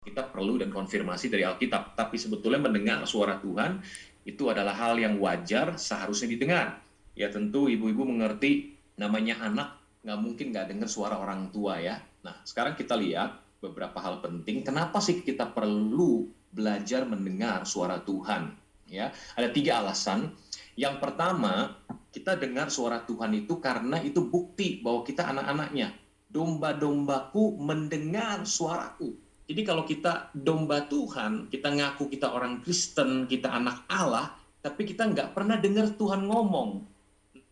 kita perlu dan konfirmasi dari Alkitab. Tapi sebetulnya mendengar suara Tuhan itu adalah hal yang wajar, seharusnya didengar. Ya tentu ibu-ibu mengerti, namanya anak nggak mungkin nggak dengar suara orang tua ya. Nah sekarang kita lihat beberapa hal penting. Kenapa sih kita perlu belajar mendengar suara Tuhan? Ya, ada 3 alasan. Yang pertama, kita dengar suara Tuhan itu karena itu bukti bahwa kita anak-anaknya. Domba-dombaku mendengar suaraku. Jadi kalau kita domba Tuhan, kita ngaku kita orang Kristen, kita anak Allah, tapi kita nggak pernah dengar Tuhan ngomong.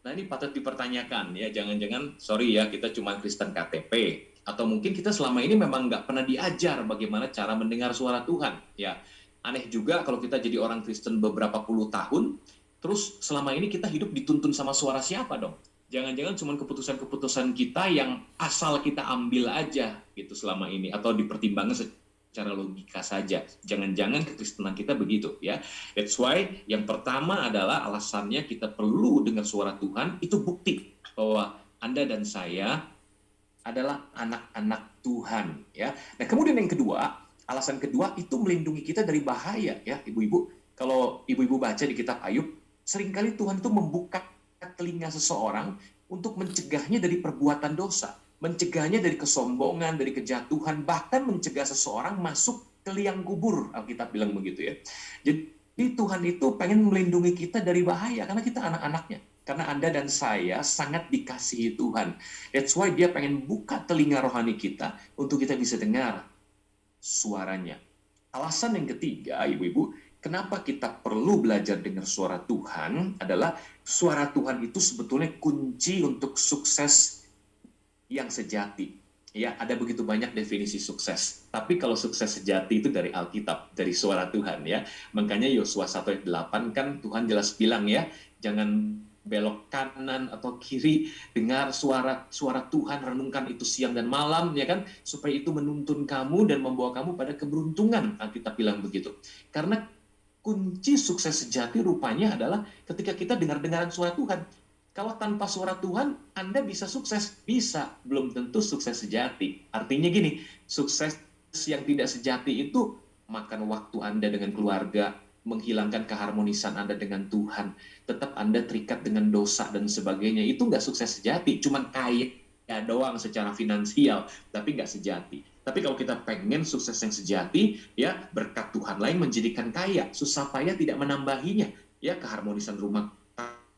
Nah ini patut dipertanyakan ya, jangan-jangan sorry ya kita cuma Kristen KTP, atau mungkin kita selama ini memang nggak pernah diajar bagaimana cara mendengar suara Tuhan. Ya aneh juga kalau kita jadi orang Kristen beberapa puluh tahun, terus selama ini kita hidup dituntun sama suara siapa dong? Jangan-jangan cuma keputusan-keputusan kita yang asal kita ambil aja gitu selama ini, atau dipertimbangkan secara logika saja. Jangan-jangan kekristenan kita begitu ya. That's why yang pertama adalah alasannya kita perlu dengar suara Tuhan, itu bukti bahwa Anda dan saya adalah anak-anak Tuhan ya. Nah, kemudian yang kedua, alasan kedua itu melindungi kita dari bahaya ya, ibu-ibu. Kalau ibu-ibu baca di kitab Ayub, seringkali Tuhan itu membuka telinga seseorang untuk mencegahnya dari perbuatan dosa, mencegahnya dari kesombongan, dari kejatuhan, bahkan mencegah seseorang masuk ke liang kubur, Alkitab bilang begitu ya. Jadi Tuhan itu pengen melindungi kita dari bahaya karena kita anak-anaknya. Karena Anda dan saya sangat dikasihi Tuhan. That's why dia pengen buka telinga rohani kita untuk kita bisa dengar suaranya. Alasan yang ketiga, ibu-ibu, kenapa kita perlu belajar dengar suara Tuhan adalah suara Tuhan itu sebetulnya kunci untuk sukses yang sejati. Ya, ada begitu banyak definisi sukses. Tapi kalau sukses sejati itu dari Alkitab, dari suara Tuhan ya. Makanya Yosua 1 ayat 8 kan Tuhan jelas bilang ya, jangan belok kanan atau kiri, dengar suara Tuhan, renungkan itu siang dan malam ya kan, supaya itu menuntun kamu dan membawa kamu pada keberuntungan. Alkitab bilang begitu. Karena kunci sukses sejati rupanya adalah ketika kita dengar-dengaran suara Tuhan. Kalau tanpa suara Tuhan, Anda bisa sukses? Bisa, belum tentu sukses sejati. Artinya gini, sukses yang tidak sejati itu makan waktu Anda dengan keluarga, menghilangkan keharmonisan Anda dengan Tuhan, tetap Anda terikat dengan dosa dan sebagainya. Itu nggak sukses sejati, cuman kaya doang secara finansial, tapi nggak sejati. Tapi kalau kita pengen sukses yang sejati, ya berkat Tuhan lain menjadikan kaya, susah payah tidak menambahinya, ya keharmonisan rumah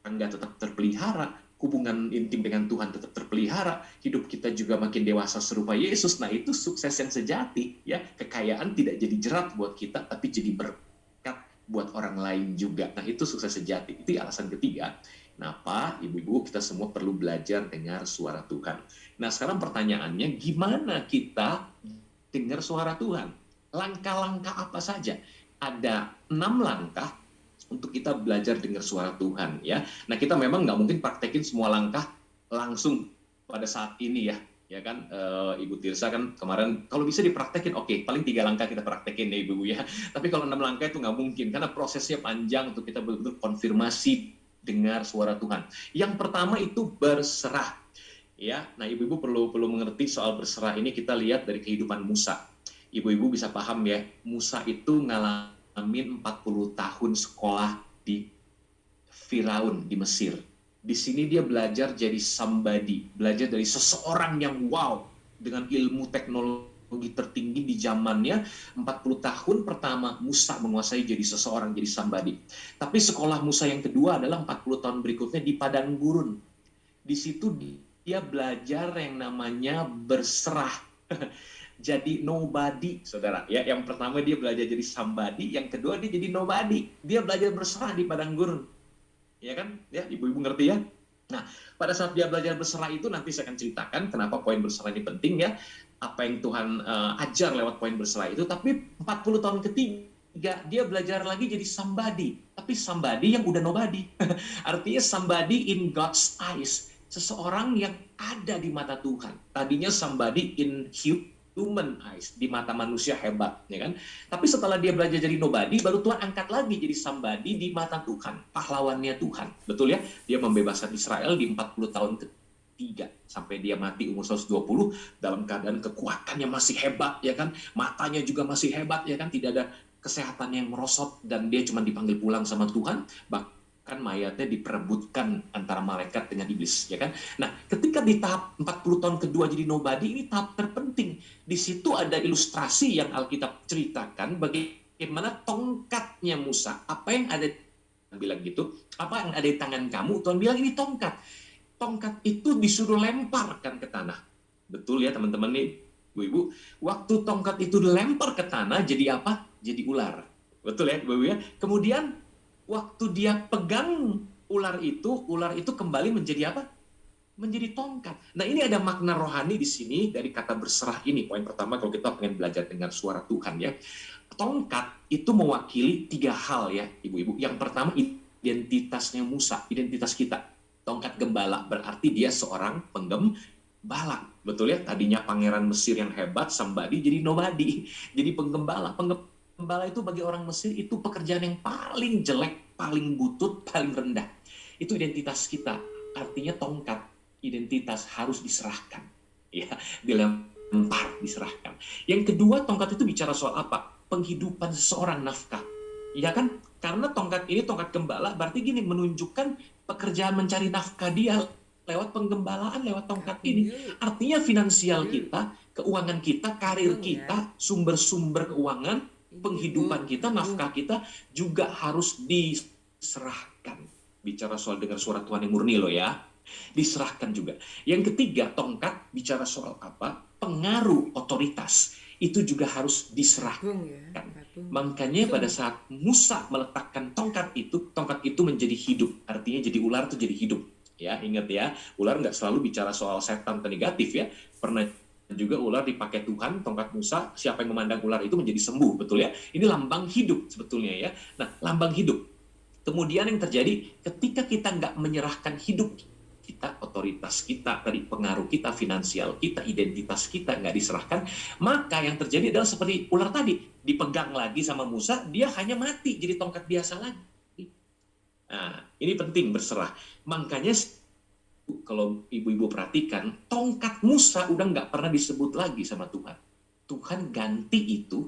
tangga tetap terpelihara, hubungan intim dengan Tuhan tetap terpelihara, hidup kita juga makin dewasa serupa Yesus. Nah itu sukses yang sejati, ya kekayaan tidak jadi jerat buat kita, tapi jadi berkat buat orang lain juga. Nah itu sukses sejati. Itu alasan ketiga. Kenapa ibu-ibu kita semua perlu belajar dengar suara Tuhan. Nah sekarang pertanyaannya, gimana kita dengar suara Tuhan? Langkah-langkah apa saja? Ada 6 langkah untuk kita belajar dengar suara Tuhan ya. Nah kita memang nggak mungkin praktekin semua langkah langsung pada saat ini ya kan Ibu Tirsa kan kemarin kalau bisa dipraktekin oke, paling 3 langkah kita praktekin ya Ibu ya. Tapi kalau 6 langkah itu nggak mungkin karena prosesnya panjang untuk kita betul-betul konfirmasi dengar suara Tuhan. Yang pertama itu berserah. Ya, nah ibu-ibu perlu mengerti soal berserah ini. Kita lihat dari kehidupan Musa. Ibu-ibu bisa paham ya, Musa itu ngalamin 40 tahun sekolah di Firaun di Mesir. Di sini dia belajar jadi somebody, belajar dari seseorang yang wow dengan ilmu teknologi tertinggi di zamannya. 40 tahun pertama Musa menguasai jadi seseorang, jadi somebody. Tapi sekolah Musa yang kedua adalah 40 tahun berikutnya di padang gurun. Di situ dia belajar yang namanya berserah. Jadi nobody, saudara. Ya, yang pertama dia belajar jadi somebody, yang kedua dia jadi nobody. Dia belajar berserah di padang gurun. Ya kan? Ya, ibu-ibu ngerti ya? Nah, pada saat dia belajar berserah itu nanti saya akan ceritakan kenapa poin berserah ini penting ya. Apa yang Tuhan ajar lewat poin berserah itu. Tapi 40 tahun ketiga dia belajar lagi jadi somebody. Tapi somebody yang udah nobody. Artinya somebody in God's eyes. Seseorang yang ada di mata Tuhan. Tadinya somebody in human eyes, di mata manusia hebat, ya kan? Tapi setelah dia belajar jadi nobody, baru Tuhan angkat lagi jadi somebody di mata Tuhan, pahlawannya Tuhan. Betul ya? Dia membebaskan Israel di 40 tahun 3 sampai dia mati umur 120 dalam keadaan kekuatannya masih hebat, ya kan, matanya juga masih hebat, ya kan, tidak ada kesehatan yang merosot, dan dia cuma dipanggil pulang sama Tuhan, bahkan mayatnya diperebutkan antara malaikat dengan iblis, ya kan. Nah, ketika di tahap 40 tahun kedua jadi nobody, ini tahap terpenting. Di situ ada ilustrasi yang Alkitab ceritakan bagaimana tongkatnya Musa, apa yang ada, bilang gitu, apa yang ada di tangan kamu, Tuhan bilang ini tongkat. Tongkat itu disuruh lemparkan ke tanah. Betul ya teman-teman nih, Bu-ibu. Waktu tongkat itu dilempar ke tanah, jadi apa? Jadi ular. Betul ya, Bu-ibu ya. Kemudian waktu dia pegang ular itu kembali menjadi apa? Menjadi tongkat. Nah, ini ada makna rohani di sini dari kata berserah ini. Poin pertama kalau kita pengen belajar dengar suara Tuhan ya. Tongkat itu mewakili 3 hal ya, ibu-ibu. Yang pertama, identitasnya Musa, identitas kita. Tongkat gembala berarti dia seorang penggembala. Betul ya? Tadinya pangeran Mesir yang hebat, somebody jadi nobody. Jadi penggembala. Penggembala itu bagi orang Mesir itu pekerjaan yang paling jelek, paling butut, paling rendah. Itu identitas kita. Artinya tongkat, identitas harus diserahkan. Ya, dilempar, diserahkan. Yang kedua, tongkat itu bicara soal apa? Penghidupan seseorang, nafkah. Ya kan? Karena tongkat ini, tongkat gembala, berarti gini, menunjukkan pekerjaan mencari nafkah dia lewat penggembalaan, lewat tongkat ini. Artinya finansial kita, keuangan kita, karir kita, sumber-sumber keuangan, penghidupan kita, nafkah kita juga harus diserahkan. Bicara soal dengar suara Tuhan yang murni loh ya. Diserahkan juga. Yang ketiga, tongkat bicara soal apa? Pengaruh otoritas. Itu juga harus diserahkan. Makanya pada saat Musa meletakkan tongkat itu menjadi hidup. Artinya jadi ular itu jadi hidup. Ya, ingat ya, ular nggak selalu bicara soal setan atau negatif ya. Pernah juga ular dipakai Tuhan, tongkat Musa, siapa yang memandang ular itu menjadi sembuh, betul ya. Ini lambang hidup sebetulnya ya. Nah, lambang hidup. Kemudian yang terjadi ketika kita nggak menyerahkan hidup kita, otoritas kita, tadi pengaruh kita, finansial kita, identitas kita nggak diserahkan, maka yang terjadi adalah seperti ular tadi, dipegang lagi sama Musa, dia hanya mati, jadi tongkat biasa lagi. Nah, ini penting berserah. Makanya kalau ibu-ibu perhatikan, tongkat Musa udah nggak pernah disebut lagi sama Tuhan. Tuhan ganti itu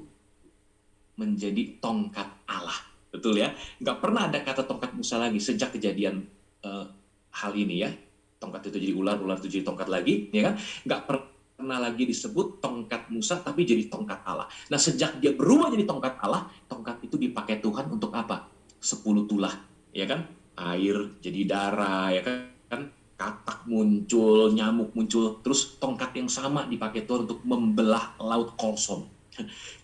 menjadi tongkat Allah. Betul ya? Nggak pernah ada kata tongkat Musa lagi sejak kejadian hal ini ya. Tongkat itu jadi ular, ular itu jadi tongkat lagi, ya kan? Nggak pernah lagi disebut tongkat Musa, tapi jadi tongkat Allah. Nah, sejak dia berubah jadi tongkat Allah, tongkat itu dipakai Tuhan untuk apa? 10 tulah, ya kan? Air jadi darah, ya kan? Katak muncul, nyamuk muncul, terus tongkat yang sama dipakai Tuhan untuk membelah laut Kolson.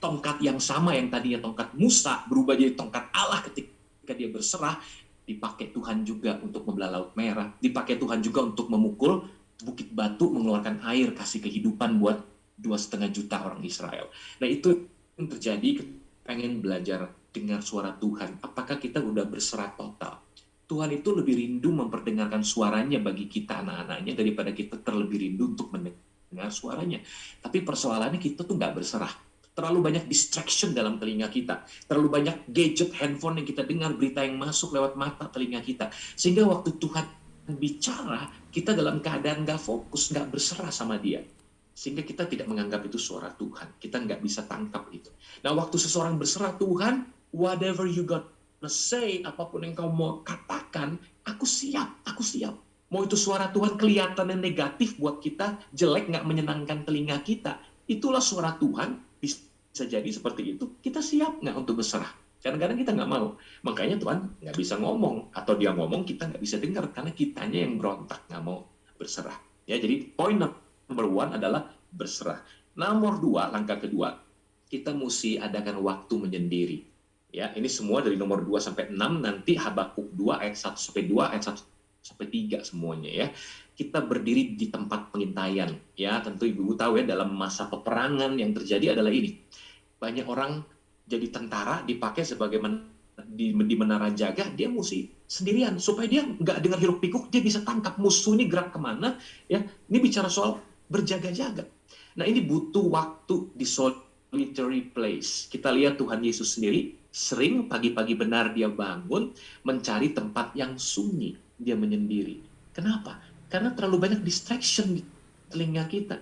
Tongkat yang sama yang tadinya tongkat Musa berubah jadi tongkat Allah ketika dia berserah, dipakai Tuhan juga untuk membelah Laut Merah, dipakai Tuhan juga untuk memukul bukit batu, mengeluarkan air, kasih kehidupan buat 2,5 juta orang Israel. Nah, itu yang terjadi. Pengen belajar dengar suara Tuhan. Apakah kita udah berserah total? Tuhan itu lebih rindu memperdengarkan suaranya bagi kita anak-anaknya daripada kita terlebih rindu untuk mendengar suaranya. Tapi persoalannya kita tuh nggak berserah. Terlalu banyak distraction dalam telinga kita. Terlalu banyak gadget, handphone yang kita dengar, berita yang masuk lewat mata telinga kita. Sehingga waktu Tuhan bicara, kita dalam keadaan nggak fokus, nggak berserah sama dia. Sehingga kita tidak menganggap itu suara Tuhan. Kita nggak bisa tangkap itu. Nah, waktu seseorang berserah Tuhan, whatever you gonna say, apapun yang kau mau katakan, aku siap, aku siap. Mau itu suara Tuhan kelihatan yang negatif buat kita, jelek, nggak menyenangkan telinga kita. Itulah suara Tuhan. Bisa jadi seperti itu, kita siap nggak untuk berserah? Kadang-kadang kita nggak mau, makanya Tuhan nggak bisa ngomong, atau dia ngomong kita nggak bisa dengar, karena kitanya yang berontak, nggak mau berserah. Ya, jadi poin number 1 adalah berserah. Nomor 2, langkah kedua, kita mesti adakan waktu menyendiri. Ya, ini semua dari nomor 2 sampai 6, nanti Habakuk 2 ayat 1 sampai 2, ayat 1 sampai 3 semuanya ya. Kita berdiri di tempat pengintaian. Ya, tentu ibu tahu ya, dalam masa peperangan yang terjadi adalah ini. Banyak orang jadi tentara dipakai sebagai di menara jaga, dia mesti sendirian supaya dia nggak dengar hiruk pikuk, dia bisa tangkap musuh ini gerak kemana. Ya, ini bicara soal berjaga-jaga. Nah, ini butuh waktu di solitary place. Kita lihat Tuhan Yesus sendiri sering pagi-pagi benar dia bangun mencari tempat yang sunyi, dia menyendiri. Kenapa? Karena terlalu banyak distraction di telinga kita,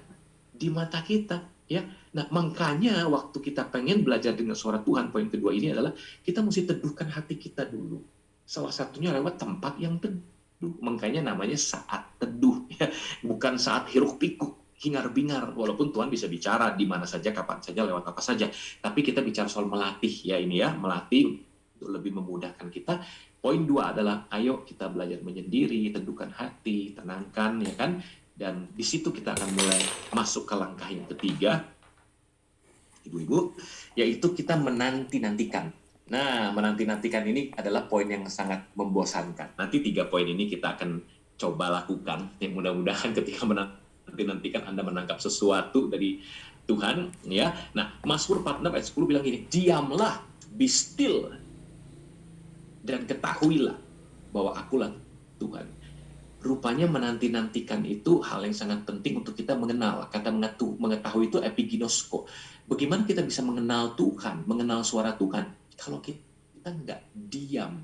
di mata kita, ya. Nah, makanya waktu kita pengen belajar dengan suara Tuhan, poin kedua ini adalah kita mesti teduhkan hati kita dulu. Salah satunya lewat tempat yang teduh. Makanya namanya saat teduh, ya. Bukan saat hiruk pikuk, hingar-bingar. Walaupun Tuhan bisa bicara di mana saja, kapan saja, lewat apa saja. Tapi kita bicara soal melatih, ya ini ya, melatih untuk lebih memudahkan kita. Poin 2 adalah, ayo kita belajar menyendiri, teduhkan hati, tenangkan, ya kan? Dan di situ kita akan mulai masuk ke langkah yang ketiga, ibu-ibu, yaitu kita menanti-nantikan. Nah, menanti-nantikan ini adalah poin yang sangat membosankan. Nanti 3 poin ini kita akan coba lakukan. Yang mudah-mudahan ketika menanti-nantikan Anda menangkap sesuatu dari Tuhan, ya. Nah, Mazmur 46 ayat 10 bilang gini, diamlah, be still, dan ketahuilah bahwa akulah Tuhan. Rupanya menanti-nantikan itu hal yang sangat penting untuk kita mengenal. Kata mengetahui itu epiginosko. Bagaimana kita bisa mengenal Tuhan, mengenal suara Tuhan, kalau kita nggak diam.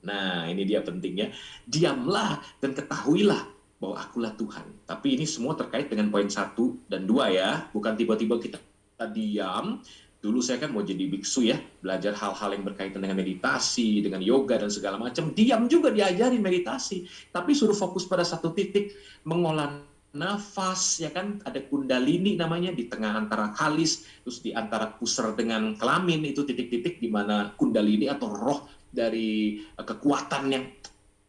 Nah, ini dia pentingnya. Diamlah dan ketahuilah bahwa akulah Tuhan. Tapi ini semua terkait dengan poin 1 dan 2 ya. Bukan tiba-tiba kita diam. Dulu saya kan mau jadi biksu ya, belajar hal-hal yang berkaitan dengan meditasi, dengan yoga dan segala macam. Diam juga diajarin meditasi, tapi suruh fokus pada satu titik, mengolah nafas, ya kan, ada kundalini namanya di tengah antara kalis, terus di antara pusar dengan kelamin, itu titik-titik di mana kundalini atau roh dari kekuatan yang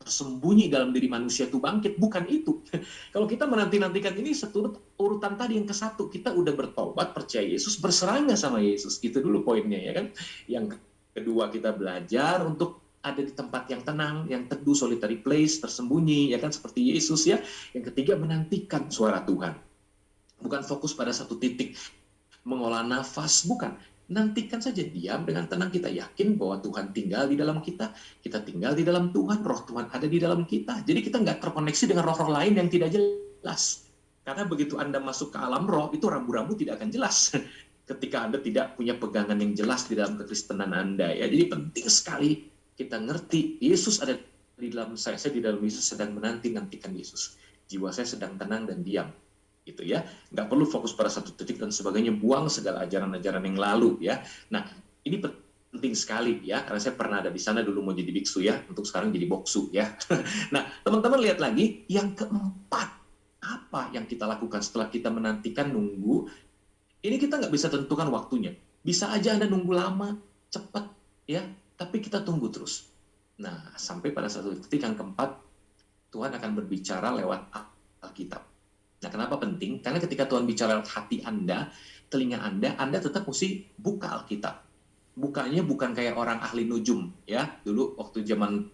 tersembunyi dalam diri manusia itu bangkit. Bukan itu. Kalau kita menanti-nantikan ini seturut urutan tadi yang ke-1, kita udah bertobat, percaya Yesus, berserangga sama Yesus. Itu dulu poinnya, ya kan. Yang kedua, kita belajar untuk ada di tempat yang tenang, yang teduh, solitary place, tersembunyi, ya kan, seperti Yesus ya. Yang ketiga, menantikan suara Tuhan. Bukan fokus pada satu titik, mengolah nafas, bukan. Nantikan saja, diam dengan tenang, kita yakin bahwa Tuhan tinggal di dalam kita tinggal di dalam Tuhan, roh Tuhan ada di dalam kita. Jadi kita nggak terkoneksi dengan roh-roh lain yang tidak jelas. Karena begitu Anda masuk ke alam roh, itu rambu-rambu tidak akan jelas. Ketika Anda tidak punya pegangan yang jelas di dalam kekristenan Anda. Ya. Jadi penting sekali kita ngerti, Yesus ada di dalam saya di dalam Yesus sedang menanti-nantikan Yesus. Jiwa saya sedang tenang dan diam. Gitu ya, nggak perlu fokus pada satu titik dan sebagainya, buang segala ajaran-ajaran yang lalu ya. Nah, ini penting sekali ya, karena saya pernah ada di sana dulu mau jadi biksu ya, untuk sekarang jadi boksu ya. Nah, teman-teman lihat lagi, yang keempat, apa yang kita lakukan setelah kita menantikan, nunggu, ini kita nggak bisa tentukan waktunya. Bisa aja Anda nunggu lama, cepat ya, tapi kita tunggu terus. Nah, sampai pada satu titik yang keempat, Tuhan akan berbicara lewat Alkitab. Nah, kenapa penting? Karena ketika Tuhan bicara hati Anda, telinga Anda tetap mesti buka Alkitab. Bukanya bukan kayak orang ahli nujum, ya. Dulu waktu zaman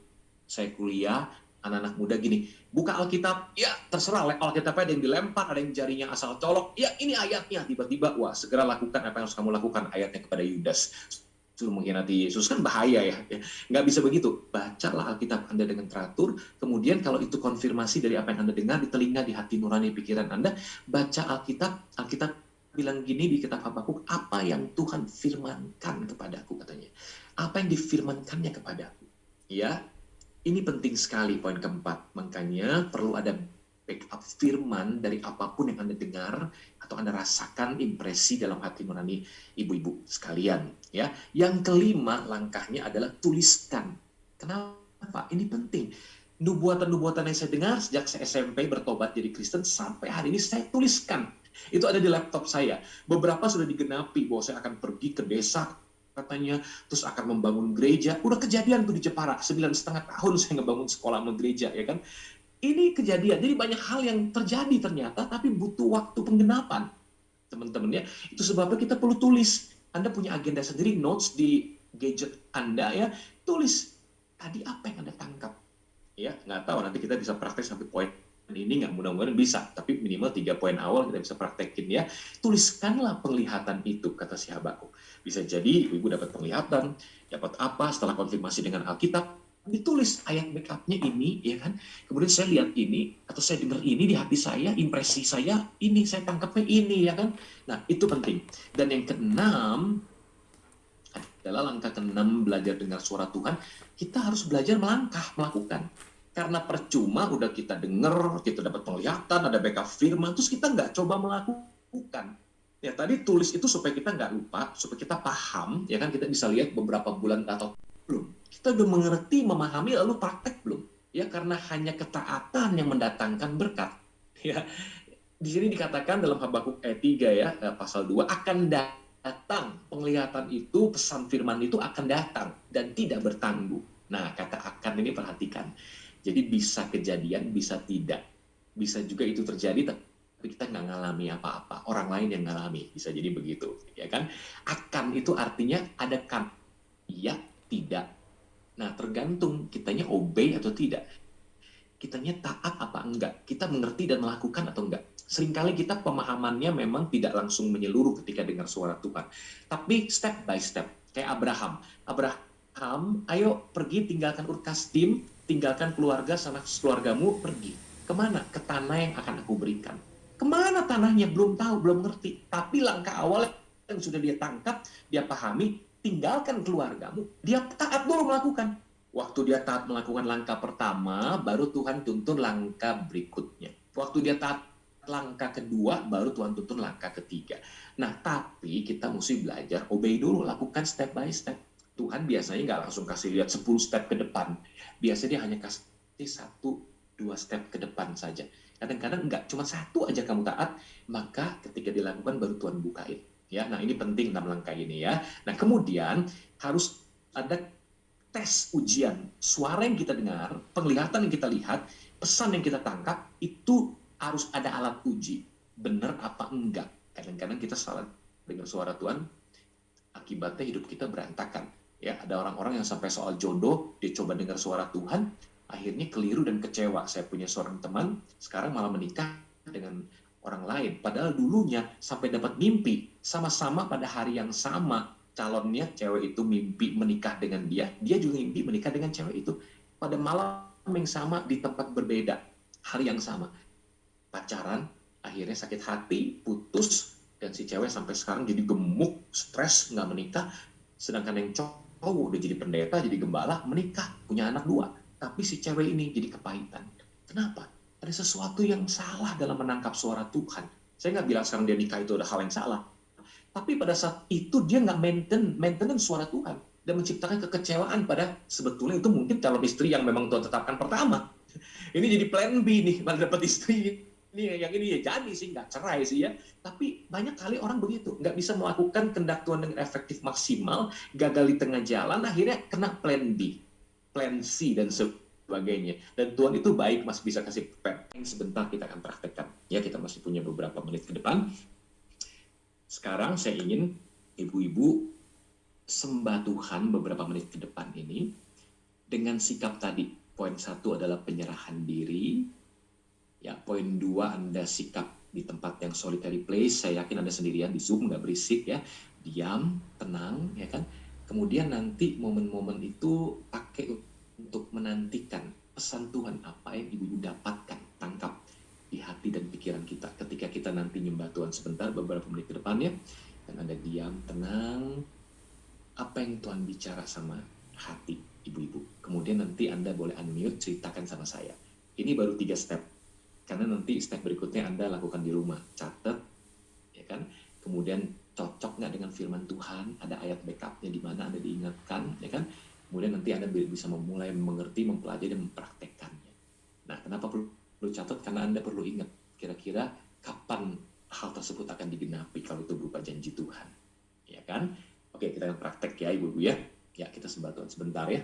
saya kuliah, anak-anak muda gini, buka Alkitab, ya terserah, Alkitabnya ada yang dilempar, ada yang jarinya asal colok, ya ini ayatnya, tiba-tiba, wah segera lakukan apa yang harus kamu lakukan, ayatnya kepada Yudas. Suruh mengkhianati Yesus kan bahaya ya. Nggak bisa begitu. Bacalah Alkitab Anda dengan teratur. Kemudian kalau itu konfirmasi dari apa yang Anda dengar di telinga, di hati nurani pikiran Anda, baca Alkitab. Alkitab bilang gini di kitab Habakuk, apa yang Tuhan firmankan kepadaku, katanya. Apa yang difirmankannya kepadaku. Ya, ini penting sekali poin keempat. Makanya perlu ada backup firman dari apapun yang Anda dengar atau Anda rasakan, impresi dalam hati nurani ibu-ibu sekalian ya. Yang kelima langkahnya adalah tuliskan. Kenapa? Ini penting. Nubuatan-nubuatan yang saya dengar sejak saya SMP bertobat jadi Kristen sampai hari ini saya tuliskan. Itu ada di laptop saya. Beberapa sudah digenapi bahwa saya akan pergi ke desa katanya, terus akan membangun gereja. Udah kejadian tuh di Jepara, 9,5 tahun saya ngebangun sekolah sama gereja ya kan. Ini kejadian, jadi banyak hal yang terjadi ternyata, tapi butuh waktu penggenapan. Teman-teman ya, itu sebabnya kita perlu tulis. Anda punya agenda sendiri, notes di gadget Anda ya, tulis. Tadi apa yang Anda tangkap? Ya, nggak tahu, nanti kita bisa praktek sampai poin ini, nggak mudah-mudahan bisa, tapi minimal 3 poin awal kita bisa praktekin ya. Tuliskanlah penglihatan itu, kata si Habakuk. Bisa jadi ibu dapat penglihatan, dapat apa setelah konfirmasi dengan Alkitab, ditulis ayat backupnya ini, ya kan? Kemudian saya lihat ini, atau saya dengar ini di hati saya, impresi saya ini, saya tangkapnya ini, ya kan? Nah, itu penting. Dan yang keenam, adalah langkah keenam belajar dengar suara Tuhan, kita harus belajar melangkah, melakukan. Karena percuma udah kita dengar, kita dapat penglihatan, ada backup firman, terus kita nggak coba melakukan. Ya tadi tulis itu supaya kita nggak lupa, supaya kita paham, ya kan, kita bisa lihat beberapa bulan atau belum. Kita udah mengerti, memahami, lalu praktek belum? Ya karena hanya ketaatan yang mendatangkan berkat. Ya, di sini dikatakan dalam Habakuk ayat 3 ya, pasal 2, akan datang penglihatan itu, pesan firman itu akan datang dan tidak bertangguh. Nah, kata akan ini perhatikan. Jadi bisa kejadian, bisa tidak. Bisa juga itu terjadi, tapi kita nggak ngalami apa-apa. Orang lain yang ngalami. Bisa jadi begitu. Ya kan? Akan itu artinya ada kan. Iya, tidak. Nah, tergantung kitanya obey atau tidak. Kitanya taat apa enggak. Kita mengerti dan melakukan atau enggak. Seringkali kita pemahamannya memang tidak langsung menyeluruh ketika dengar suara Tuhan. Tapi step by step. Kayak Abraham. Abraham, ayo pergi tinggalkan Ur Kasdim, tinggalkan keluarga sama keluargamu, pergi. Kemana? Ke tanah yang akan aku berikan. Kemana tanahnya? Belum tahu, belum ngerti. Tapi langkah awal yang sudah dia tangkap, dia pahami, tinggalkan keluargamu. Dia taat dulu melakukan. Waktu dia taat melakukan langkah pertama, baru Tuhan tuntun langkah berikutnya. Waktu dia taat langkah kedua, baru Tuhan tuntun langkah ketiga. Nah, tapi kita mesti belajar, obey dulu, lakukan step by step. Tuhan biasanya nggak langsung kasih lihat 10 step ke depan. Biasanya dia hanya kasih 1-2 step ke depan saja. Kadang-kadang nggak, cuma satu aja kamu taat, maka ketika dilakukan baru Tuhan bukain. Ya, nah ini penting dalam langkah ini ya. Nah kemudian harus ada tes ujian. Suara yang kita dengar, penglihatan yang kita lihat, pesan yang kita tangkap, itu harus ada alat uji. Benar apa enggak? Kadang-kadang kita salah dengar suara Tuhan, akibatnya hidup kita berantakan. Ya, ada orang-orang yang sampai soal jodoh, dia coba dengar suara Tuhan, akhirnya keliru dan kecewa. Saya punya seorang teman, sekarang malah menikah dengan orang lain. Padahal dulunya sampai dapat mimpi, sama-sama pada hari yang sama, calonnya cewek itu mimpi menikah dengan dia juga mimpi menikah dengan cewek itu. Pada malam yang sama, di tempat berbeda, hari yang sama. Pacaran, akhirnya sakit hati, putus, dan si cewek sampai sekarang jadi gemuk, stres, nggak menikah. Sedangkan yang cowok udah jadi pendeta, jadi gembala, menikah, punya anak 2. Tapi si cewek ini jadi kepahitan. Kenapa? Ada sesuatu yang salah dalam menangkap suara Tuhan. Saya nggak bilang sekarang dia nikah itu ada hal yang salah. Tapi pada saat itu dia nggak maintenance suara Tuhan. Dan menciptakan kekecewaan pada sebetulnya itu mungkin calon istri yang memang Tuhan tetapkan pertama. Ini jadi plan B nih, malah dapat istri ini yang ini ya jadi sih, nggak cerai sih ya. Tapi banyak kali orang begitu, nggak bisa melakukan kehendak Tuhan dengan efektif maksimal, gagal di tengah jalan, akhirnya kena plan B, plan C, dan sebagainya. Dan Tuhan itu baik, masih bisa kasih plan. Sebentar kita akan praktekkan. Ya, kita masih punya beberapa menit ke depan. Sekarang saya ingin ibu-ibu sembah Tuhan beberapa menit ke depan ini dengan sikap tadi. Poin 1 adalah penyerahan diri. Ya, poin 2 Anda sikap di tempat yang solitary place. Saya yakin Anda sendirian di Zoom, nggak berisik ya. Diam, tenang, ya kan. Kemudian nanti momen-momen itu pakai untuk menantikan pesan Tuhan apa yang ibu-ibu dapatkan, tangkap di hati dan pikiran kita. Ketika kita nanti nyembah Tuhan sebentar, beberapa menit ke depannya, dan Anda diam, tenang, apa yang Tuhan bicara sama hati ibu-ibu. Kemudian nanti Anda boleh unmute, ceritakan sama saya. Ini baru 3 step. Karena nanti step berikutnya Anda lakukan di rumah. Catat, ya kan? Kemudian cocok nggak dengan firman Tuhan? Ada ayat backupnya di mana Anda diingatkan, ya kan? Kemudian nanti Anda bisa mulai mengerti, mempelajari, dan mempraktekkannya. Nah, kenapa perlu catat? Karena Anda perlu ingat kira-kira kapan hal tersebut akan digenapi kalau itu berupa janji Tuhan. Ya kan? Oke, kita akan praktek ya Ibu-ibu ya. Ya, kita sembah Tuhan sebentar ya.